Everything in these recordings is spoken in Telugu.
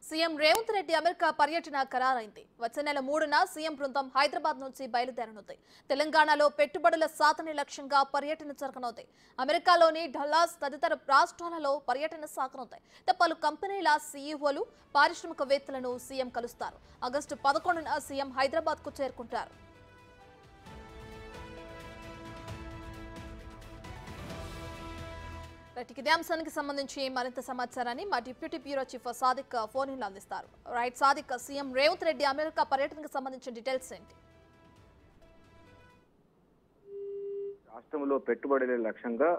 సీఎం రేవంత్ రెడ్డి అమెరికా పర్యటన ఖరారైంది. వచ్చే నెల 3న సీఎం బృందం హైదరాబాద్ నుంచి బయలుదేరనుంది. తెలంగాణలో పెట్టుబడుల సాధనే లక్ష్యంగా పర్యటన జరగనుంది. అమెరికాలోని డల్లాస్ తదితర రాష్ట్రాలలో పర్యటన సాగనుంది. పలు కంపెనీల సీఈఓలు, పారిశ్రామికవేత్తలను సీఎం కలుస్తారు. ఆగస్టు 11న సీఎం హైదరాబాద్ కు చేరుకుంటారు. ఇదే అంశానికి సంబంధించి మరింత సమాచారాన్ని మా deputy bureau chief Sadiq phone in అందిస్తారు. Right Sadiq, CM Revanth Reddy America పర్యటనకు సంబంధించిన డీటెయిల్స్ ఏంటి? రాష్ట్రంలో పెట్టుబడుల లక్ష్యంగా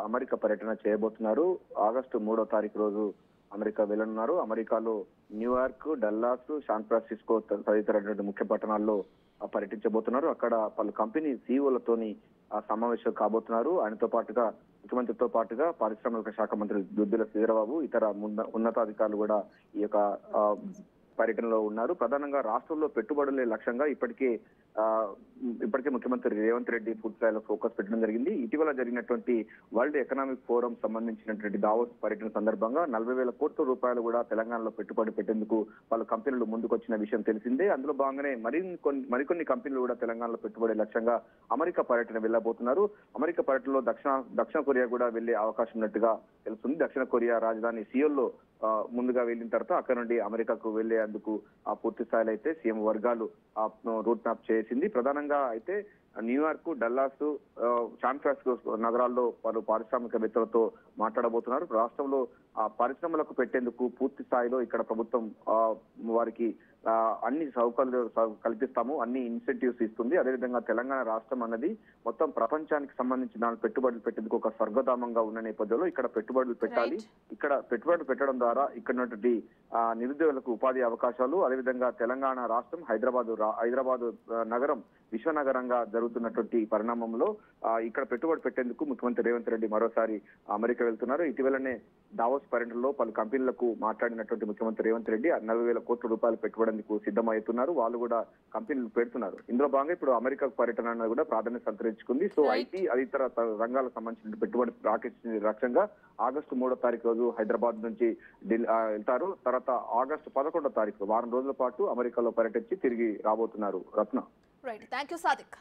అమెరికా పర్యటన చేయబోతున్నారు. ఆగస్టు 3వ తారీఖు రోజు అమెరికా వెళ్లనున్నారు. అమెరికాలో న్యూయార్క్, డల్లాస్, శాన్ ఫ్రాన్సిస్కో తదితర ముఖ్య పట్టణాల్లో పర్యటించబోతున్నారు. అక్కడ పలు కంపెనీ సీఈఓలతోని సమావేశం కాబోతున్నారు. ఆయనతో పాటుగా ముఖ్యమంత్రితో పాటుగా పారిశ్రామిక శాఖ మంత్రి దుద్దిల శ్రీధరబాబు, ఇతర ఉన్నతాధికారులు కూడా ఈ యొక్క పర్యటనలో ఉన్నారు. ప్రధానంగా రాష్ట్రంలో పెట్టుబడులే లక్ష్యంగా ఇప్పటికే ముఖ్యమంత్రి రేవంత్ రెడ్డి పూర్తి స్థాయిలో ఫోకస్ పెట్టడం జరిగింది. ఇటీవల జరిగినటువంటి వరల్డ్ ఎకనామిక్ ఫోరం సంబంధించినటువంటి దావోస్ పర్యటన సందర్భంగా 40,000 కోట్ల రూపాయలు కూడా తెలంగాణలో పెట్టుబడి పెట్టేందుకు పలు కంపెనీలు ముందుకొచ్చిన విషయం తెలిసిందే. అందులో భాగంగానే మరికొన్ని కంపెనీలు కూడా తెలంగాణలో పెట్టుబడి లక్ష్యంగా అమెరికా పర్యటన వెళ్లబోతున్నారు. అమెరికా పర్యటనలో దక్షిణ కొరియా కూడా వెళ్లే అవకాశం ఉన్నట్టుగా తెలుస్తుంది. దక్షిణ కొరియా రాజధాని సియోల్లో ముందుగా వెళ్ళిన తర్వాత అక్కడ నుండి అమెరికాకు వెళ్లేందుకు పూర్తి స్థాయిలో అయితే సీఎం వర్గాలు రూట్ మ్యాప్ చేసింది. ప్రధానంగా అయితే న్యూయార్క్, డల్లాస్, శాన్ ఫ్రాన్సిస్కో నగరాల్లో పలు పారిశ్రామికవేత్తలతో మాట్లాడబోతున్నారు. రాష్ట్రంలో పరిశ్రమలకు పెట్టేందుకు పూర్తి స్థాయిలో ఇక్కడ ప్రభుత్వం వారికి అన్ని సౌకర్యాలు కల్పిస్తాము, అన్ని ఇన్సెంటివ్స్ ఇస్తుంది. అదేవిధంగా తెలంగాణ రాష్ట్రం అన్నది మొత్తం ప్రపంచానికి సంబంధించి దాని పెట్టుబడులు పెట్టేందుకు ఒక స్వర్గధామంగా ఉన్న నేపథ్యంలో ఇక్కడ పెట్టుబడులు పెట్టాలి. ఇక్కడ పెట్టుబడులు పెట్టడం ద్వారా ఇక్కడ ఉన్నటువంటి నిరుద్యోగులకు ఉపాధి అవకాశాలు, అదేవిధంగా తెలంగాణ రాష్ట్రం హైదరాబాద్ నగరం విశ్వనగరంగా జరుగుతున్నటువంటి పరిణామంలో ఇక్కడ పెట్టుబడి పెట్టేందుకు ముఖ్యమంత్రి రేవంత్ రెడ్డి మరోసారి అమెరికా వెళ్తున్నారు. ఇటీవలనే దావోస్ పర్యటనలో పలు కంపెనీలకు మాట్లాడినటువంటి ముఖ్యమంత్రి రేవంత్ రెడ్డి 40,000 కోట్ల రూపాయలు పెట్టుబడేందుకు సిద్ధమవుతున్నారు. వాళ్ళు కూడా కంపెనీలు పెడుతున్నారు. ఇందులో భాగంగా ఇప్పుడు అమెరికా పర్యటన అన్నది కూడా ప్రాధాన్యత సంతరించుకుంది. సో ఐటీ ఇతర రంగాలకు సంబంధించిన పెట్టుబడి రాకెట్ లక్ష్యంగా ఆగస్టు 3వ తారీఖు రోజు హైదరాబాద్ నుంచి వెళ్తారు. తర్వాత ఆగస్టు 11వ తారీఖు వారం రోజుల పాటు అమెరికాలో పర్యటించి తిరిగి రాబోతున్నారు. Ratna. Right, thank you Sadiq.